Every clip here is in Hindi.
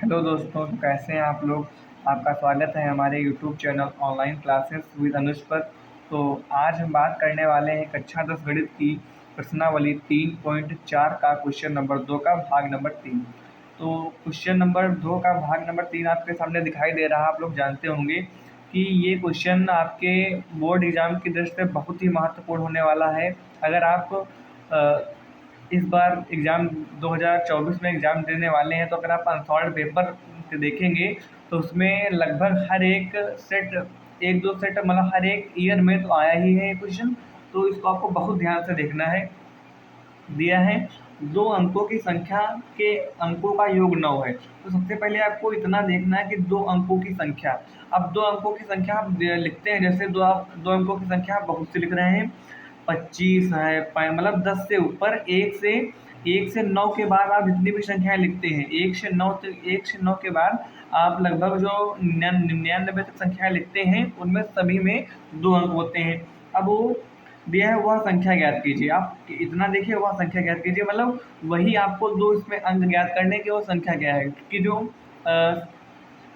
हेलो दोस्तों, तो कैसे हैं आप लोग। आपका स्वागत है हमारे YouTube channel online classes with Anuj पर। तो आज हम बात करने वाले हैं कक्षा 10 गणित की प्रश्नावली 3.4 का क्वेश्चन नंबर 2 का भाग नंबर 3। तो क्वेश्चन नंबर 2 का भाग नंबर 3 आपके सामने दिखाई दे रहा है। आप लोग जानते होंगे कि ये क्वेश्चन आपके बोर्ड एग्जाम की दृष्टि से बहुत ही महत्वपूर्ण होने वाला है। अगर आप इस बार एग्ज़ाम 2024 में एग्ज़ाम देने वाले हैं, तो अगर आप अनसॉल्व्ड पेपर देखेंगे तो उसमें लगभग हर एक सेट, एक दो सेट मतलब हर एक ईयर में तो आया ही है ये क्वेश्चन। तो इसको आपको बहुत ध्यान से देखना है। दिया है 2 अंकों की संख्या के अंकों का योग 9 है। तो सबसे पहले आपको इतना देखना है कि 2 अंकों की संख्या। अब 2 अंकों की संख्या आप लिखते हैं, जैसे 2 अंकों की संख्या आप बहुत से लिख रहे हैं। 25 है, मतलब 10 से ऊपर, 1 से 9 के बाद आप जितनी भी संख्याएं लिखते हैं, 1 से 9 के बाद आप लगभग जो 99 तक संख्याएं लिखते हैं, उनमें सभी में 2 अंक होते हैं। अब वो दिया है, वह संख्या ज्ञात कीजिए। आप इतना देखिए, वह संख्या ज्ञात कीजिए, मतलब वही आपको 2 इसमें अंक ज्ञात करने की वो संख्या क्या है कि जो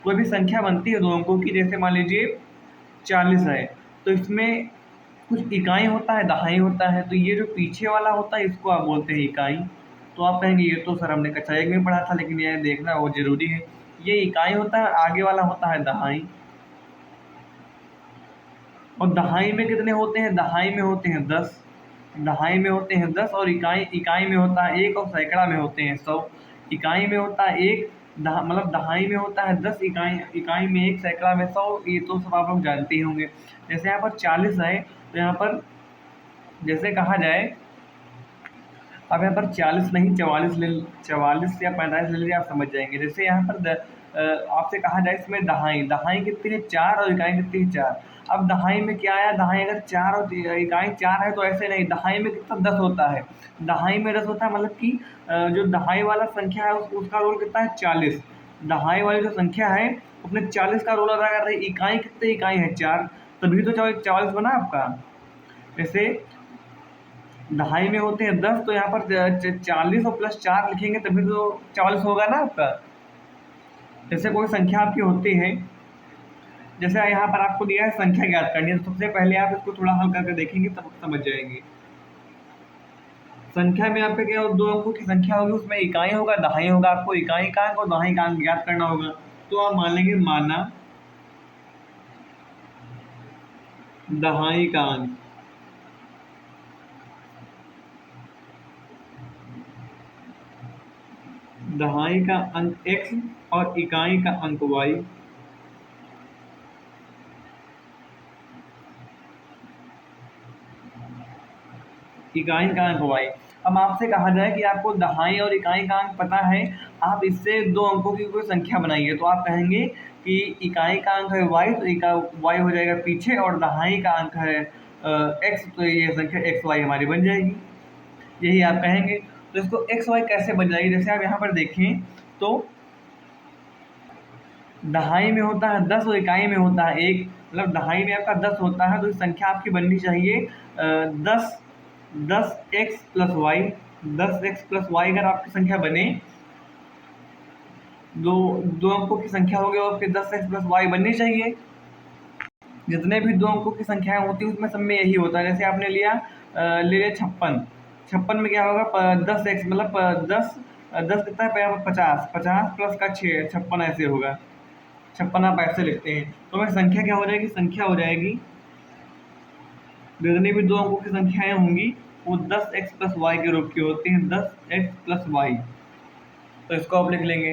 कोई भी संख्या बनती है 2 अंकों की, जैसे मान लीजिए 40 है, तो इसमें कुछ इकाई होता है, दहाई होता है। तो ये जो पीछे वाला होता है, इसको आप बोलते हैं इकाई। तो आप कहेंगे ये तो सर हमने कक्षा 1 में पढ़ा था, लेकिन ये देखना वो ज़रूरी है। ये इकाई होता है, आगे वाला होता है दहाई। और दहाई में कितने होते हैं? दहाई में होते हैं 10। दहाई में होते हैं 10, और इकाई इकाई में होता है 1, और सैकड़ा में होते हैं 100। इकाई में होता है 1, मतलब दहाई में होता है 10, इकाई में 1, सैकड़ा में 100। ये तो सब आप लोग जानते ही होंगे। जैसे यहाँ पर 40 है, तो यहाँ पर जैसे कहा जाए, अब यहाँ पर 40 नहीं 44 या 45 ले लीजिए, आप समझ जाएंगे। जैसे यहाँ पर आपसे कहा जाए इसमें दहाई दहाई कितनी है? 4, और इकाई कितनी है? 4। अब दहाई में क्या आया? दहाई अगर 4 और इकाई 4 है, तो ऐसे नहीं, दहाई में कितना 10 होता है। दहाई में 10 होता है, मतलब कि जो दहाई वाला संख्या है उसका रोल कितना है? 40। दहाई वाली जो संख्या है उसमें 40 का रोल अदा कर रही है। इकाई कितनी इकाई है? 4, तभी तो 44 बना आपका। जैसे दहाई में होते हैं 10, तो यहाँ पर 40 और प्लस 4 लिखेंगे, तभी तो 44 होगा ना आपका। जैसे कोई संख्या आपकी होती है, जैसे यहाँ पर आपको दिया है संख्या ज्ञात करनी है, तो सबसे पहले आप इसको थोड़ा हल करके देखेंगे, तब समझ जाएंगे। संख्या में आपके क्या 2 अंकों की संख्या होगी, उसमें इकाई होगा, दहाई होगा। आपको इकाई का अंक और दहाई का अंक ज्ञात करना होगा। तो आप मान लेंगे, माना दहाई का अंक दहाई का अंक x और इकाई का अंक y। इकाई का अंक y। अब आपसे कहा जाए कि आपको दहाई और इकाई का अंक पता है, आप इससे 2 अंकों की कोई संख्या बनाइए। तो आप कहेंगे कि इकाई का अंक है y, तो y हो जाएगा पीछे, और दहाई का अंक है x, तो ये संख्या x y हमारी बन जाएगी। यही आप कहेंगे। तो इसको x y कैसे बन जाएगी? जैसे आप यहाँ पर देखें, तो दहाई में होता है 10 और इकाई में होता है 1, मतलब दहाई में आपका 10 होता है, तो इस संख्या आपकी बननी चाहिए 10x plus Y. 10x plus Y अगर आपकी संख्या बने, दो अंकों की संख्या होगी, और फिर 10x प्लस वाई बननी चाहिए। जितने भी 2 अंकों की संख्याएं होती हैं, उसमें सब में यही होता है। जैसे आपने लिया ले लिया 56। 56 में क्या होगा? 10x, मतलब 10 कितना है? 50। 50 प्लस का 6, 56 ऐसे होगा। 56 आप ऐसे लिखते हैं, तो हमें संख्या क्या हो जाएगी? संख्या हो जाएगी, जितनी भी 2 अंकों की संख्याएं होंगी वो 10x प्लस वाई के रूप की होती हैं। 10x प्लस वाई, तो इसको आप लिख लेंगे।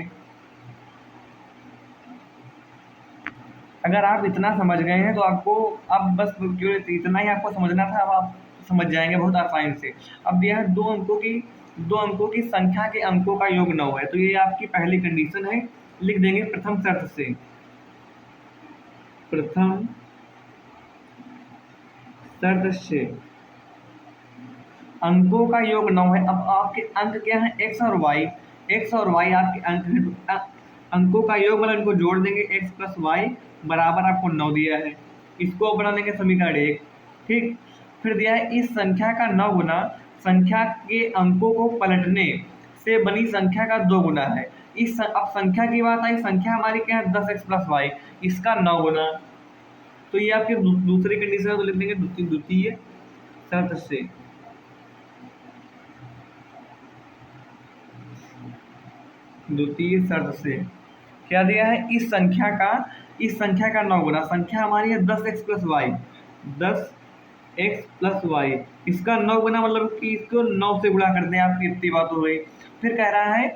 अगर आप इतना समझ गए हैं, तो आपको अब बस क्यों इतना ही आपको समझना था, अब आप समझ जाएंगे बहुत आसानी से। अब यह 2 अंकों की संख्या के अंकों का योग 9 है, तो ये आपकी पहली कंडीशन है। लिख देंगे प्रथम शर्त से, प्रथम शर्त से अंकों का योग 9 है। अब आपके अंक क्या है? x और y। x और y आपके अंक हैं। अंकों का योग मतलब इनको जोड़ देंगे, x प्लस वाई बराबर आपको 9 दिया है। इसको बना देंगे समीकरण 1। ठीक, फिर दिया है इस संख्या का 9 गुना संख्या के अंकों को पलटने से बनी संख्या का 2 गुना है। अब संख्या की बात आई, संख्या हमारी क्या है 10x प्लस वाई, इसका 9 गुना। तो ये आपकी दूसरी कंडीशन है, तो लिख देंगे द्वितीय शर्त से। द्वितीय शर्त से क्या दिया है, इस संख्या का 9 गुना। संख्या हमारी है 10x plus Y, 10x plus Y, इसका 9 गुना मतलब कि इसको 9 से गुणा कर दें, आपकी इतनी बात हो गई। फिर कह रहा है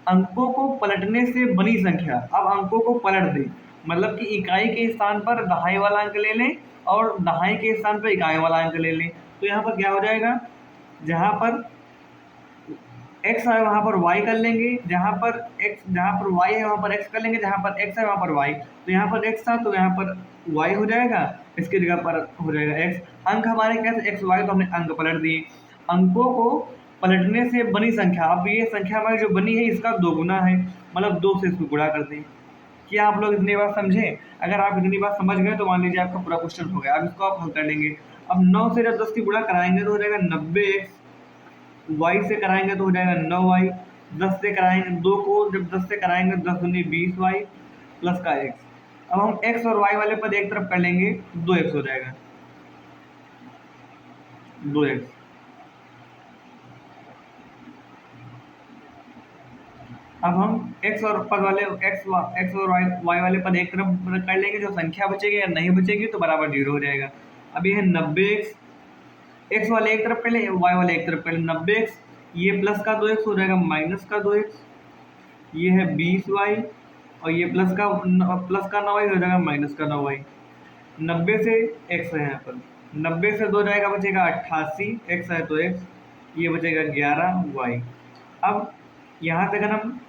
अंकों को पलटने से बनी संख्या। अब अंकों को पलट दें मतलब कि इकाई के स्थान पर दहाई वाला अंक ले लें और दहाई के स्थान पर इकाई वाला अंक ले लें। तो यहाँ पर क्या हो जाएगा, जहाँ पर x है वहाँ पर y कर लेंगे, जहाँ पर y है वहाँ पर x कर लेंगे, जहाँ पर x है वहाँ पर y। तो यहाँ पर x था तो यहाँ पर y हो जाएगा, इसकी जगह पर हो जाएगा x। अंक हमारे कैसे x y, तो हमने अंक पलट दिए। अंकों को पलटने से बनी संख्या, अब ये संख्या हमारी जो बनी है इसका 2 गुना है, मतलब 2 से इसको गुणा कर दें। क्या आप लोग इतनी बात समझे? अगर आप इतनी बात समझ गए तो मान लीजिए आपका पूरा क्वेश्चन हो गया। अब इसको आप हल कर लेंगे। अब 9 से जब 10 की गुणा कराएंगे तो हो जाएगा 90x, y से कराएंगे तो हो जाएगा 9y, 10 से कराएंगे 2 को जब 10 से कराएंगे 10 दूनी 20y प्लस का x। अब हम x और y वाले पद एक तरफ कर लेंगे, 2x हो जाएगा, 2x। अब हम x और पद वाले x और y वाले पद एक तरफ कर लेंगे, जो संख्या बचेगी या नहीं बचेगी तो बराबर 0 हो जाएगा। अब ये है 90x, x वाले एक तरफ कर ले, y वाले एक तरफ कर ले। 90x ये प्लस का 2x हो जाएगा माइनस का 2x, ये है 20y और ये प्लस का 9y हो जाएगा माइनस का 9y। 90 से x है यहाँ पर, 90 से 2 जाएगा बचेगा 88, x है तो x, ये बचेगा 11y। अब यहाँ से अगर हम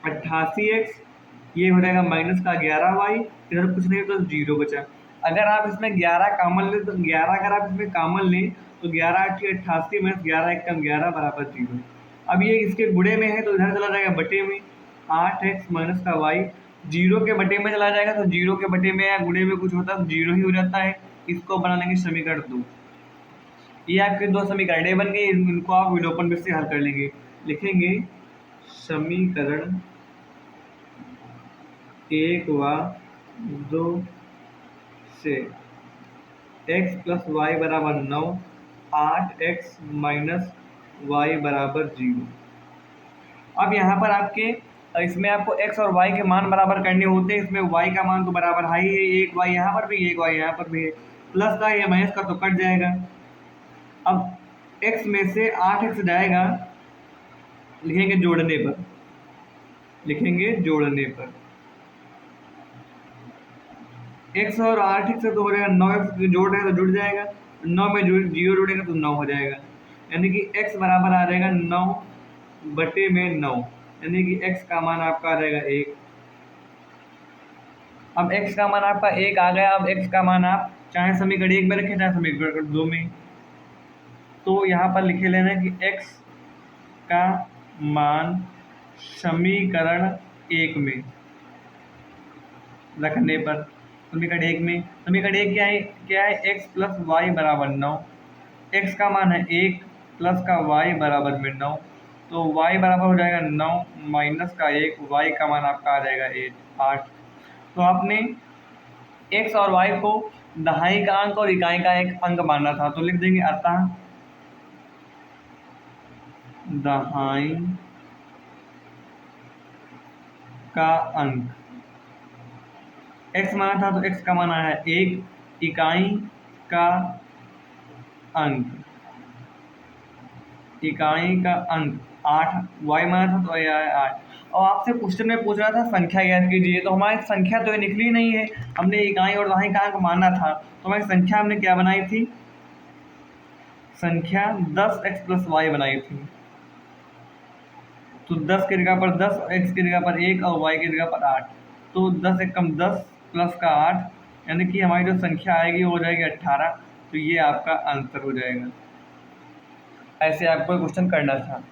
88x ये हो जाएगा माइनस का 11y, इधर कुछ नहीं तो 0 बचा। अगर आप इसमें 11 कामन लें तो 11 अगर आप इसमें कामन लें तो 11 8 88 माइनस 11 1 कम 11 बराबर 0। अब ये इसके गुणे में है तो इधर चला जाएगा बटे में, 8x माइनस का y 0 के बटे में चला जाएगा, तो 0 के बटे में या गुणे में कुछ होता है तो 0 ही हो जाता है। इसको बना लेंगे समीकरण 2। ये आपके 2 समीकरण बन गए, इनको आप विलोपन में से हल कर लेंगे। लिखेंगे समीकरण 1 व 2 से x प्लस वाई बराबर 9, 8x माइनस वाई बराबर 0। अब यहाँ पर आपके इसमें आपको x और y के मान बराबर करने होते हैं। इसमें y का मान तो बराबर हाई है, एक y यहाँ पर भी एक y यहाँ पर भी है, प्लस का या माइनस का तो कट जाएगा। अब x में से 8x जाएगा, लिखेंगे जोड़ने पर, लिखेंगे जोड़ने पर x और 8x से तो हो जाएगा 9x, जोड़ रहे हैं तो जुड़ जाएगा, 9 में 0 जोड़ेगा तो 9 हो जाएगा, यानी कि x बराबर आ जाएगा 9 बटे में 9, यानी कि x का मान आपका आ जाएगा 1। अब x का मान आपका 1 आ गया। अब x का मान आप चाहे समीकरण 1 में रखें चाहे समीकरण 2 में, तो यहाँ पर लिखे लेना कि x का मान समीकरण 1 में रखने पर, समीकरण 1 में, समीकरण 1 क्या है x प्लस वाई बराबर 9, x का मान है 1 प्लस का y बराबर में 9, तो y बराबर हो जाएगा 9 माइनस का 1, y का मान आपका आ जाएगा 8। तो आपने x और y को दहाई का अंक और इकाई का एक अंक मानना था, तो लिख देंगे अतः दहाई का अंक, x माना था तो x का मान आया है 1, इकाई का अंक, इकाई का अंक 8, y माना था तो यह आया 8। और आपसे क्वेश्चन में पूछ रहा था संख्या ज्ञात कीजिए, तो हमारी संख्या तो ये निकली नहीं है, हमने इकाई और दहाई का अंक माना था, तो हमारी संख्या हमने क्या बनाई थी, संख्या 10x प्लस वाई बनाई थी। तो 10 की जगह पर 10, x की जगह पर 1 और y की जगह पर 8, तो 10 एक कम 10 प्लस का 8, यानी कि हमारी जो संख्या आएगी वो हो जाएगी 18। तो ये आपका आंसर हो जाएगा। ऐसे आपको क्वेश्चन करना था।